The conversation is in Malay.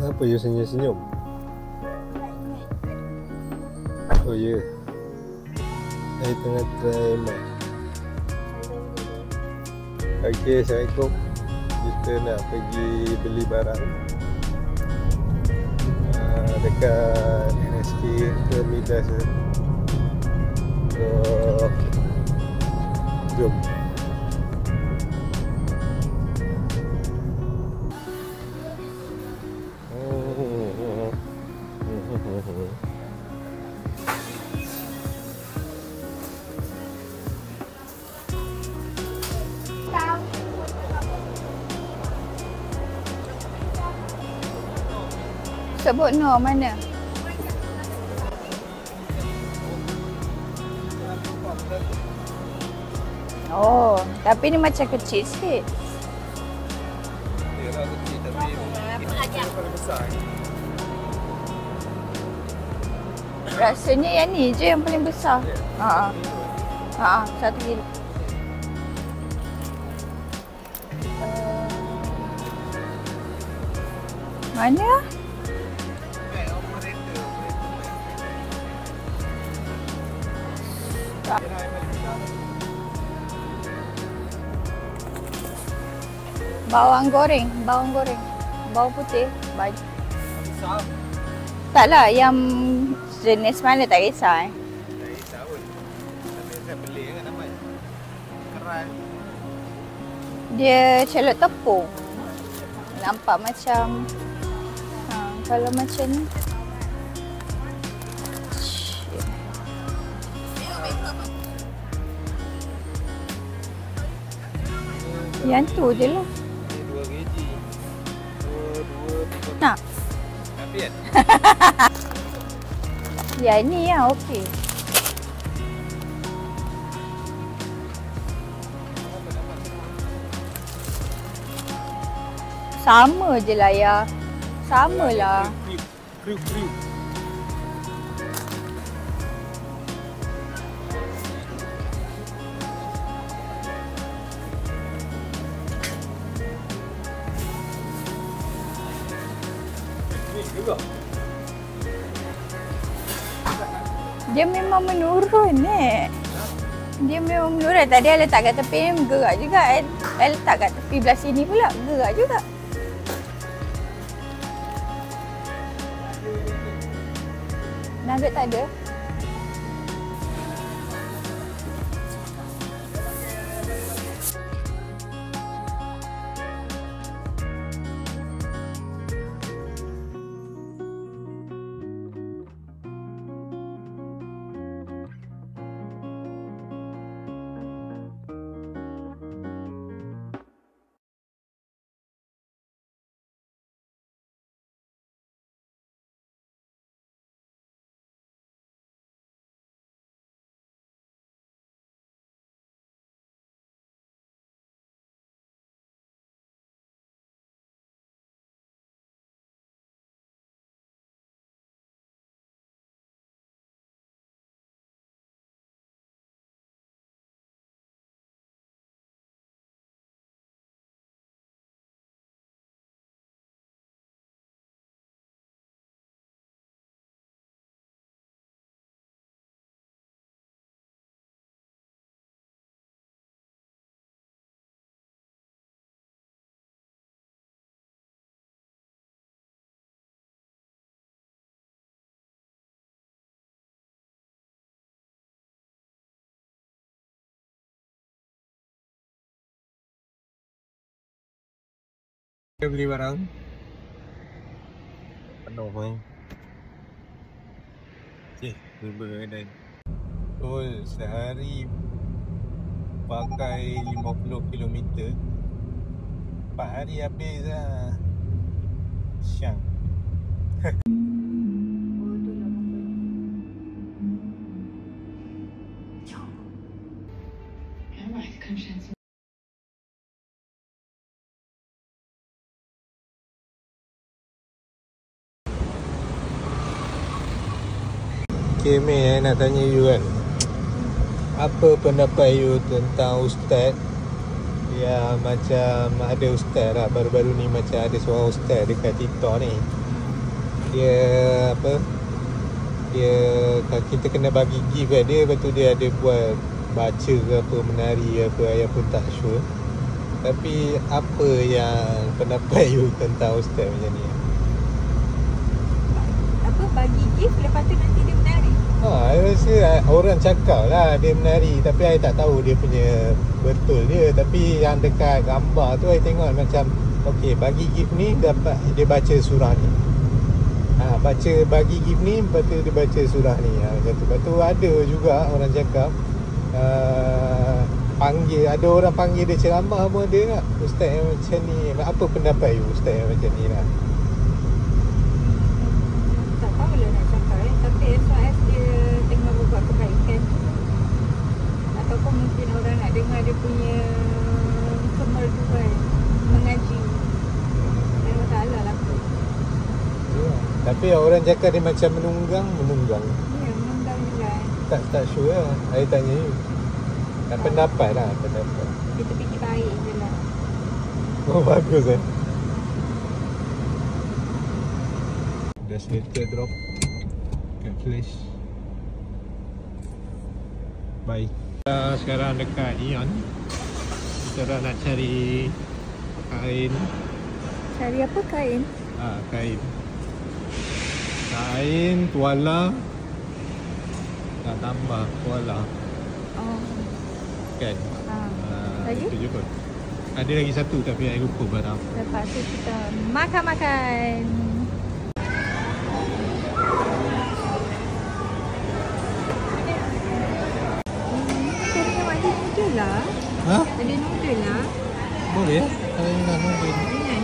Apa you senyum-senyum? Oh ya, saya tengah try mic. Okay, Assalamualaikum. Kita nak pergi beli barang dekat NSK ke Midas. So, jom. Sebut no mana? Oh, tapi ni macam kecil sikit. Ya lah kecil tapi paling besar. Rasanya yang ni je yang paling besar. Ha. 1 kilo. Mana? Bawang goreng, bawang putih, baju. Taklah, yang jenis mana tak kisah. Tak kisah pun. Tapi saya beli kan nampak keran. Dia celok tepung. Nampak macam kalau macam ni. Yang tu je lah. 2 kg. 2 Nak? Tapi kan? Yang ni lah okey. Sama je lah ya. Sama lah. Kriuk. Dia memang menurun Dia memang menurun. Tadi I letak kat tepi ni gerak juga. I letak kat tepi belah sini pula gerak juga. Nugget tak ada? Kita beli barang penuh pun. Berberadaan. Oh, sehari pakai 50 km. 4 hari habis lah. Syang. Okay, May, nak tanya you kan, apa pendapat you tentang ustaz yang macam ada ustaz lah baru-baru ni, macam ada seorang ustaz dekat TikTok ni dia apa, dia kita kena bagi gift kat dia, lepas tu dia ada buat baca ke apa, menari ke apa, saya pun tak sure. Tapi apa yang pendapat you tentang ustaz macam ni? Apa, bagi gift lepas tu nanti dia menari? Saya rasa orang cakap lah dia menari, tapi saya tak tahu dia punya betul dia. Tapi yang dekat gambar tu saya tengok macam okey, bagi gift ni dapat dia baca surah ni. Baca bagi gift ni, lepas tu dia baca surah ni. Macam tu. Lepas tu ada juga orang cakap panggil, ada orang panggil dia ceramah pun ada tak? Ustaz yang macam ni. Apa pendapat you ustaz yang macam ni lah? Tak tahulah nak cakap tapi as long as dia tengah berbuat kebaikan tu, ataupun mungkin orang nak dengar dia punya kemerduan mengaji, tak ada masalah lah kot. Tapi orang cakap dia macam menunggang. Ya, menunggang juga. Tak sure lah. Saya tanya you. Pendapat lah, pendapat. Kita fikir baik je lah. Oh, bagus Dah selesai drop kat flash. Bye. Kita sekarang dekat Ion. Kita dah nak cari kain. Cari apa kain? Kain. Kain, tuala. Nak tambah tuala. Oh. Kan? Lagi? Itu je kot. Ada lagi satu tapi saya lupa barang. Lepas tu kita makan-makan. Kita nak ada noodle lah. Ada noodle lah. Boleh? Kalau you nak noodle. Ingat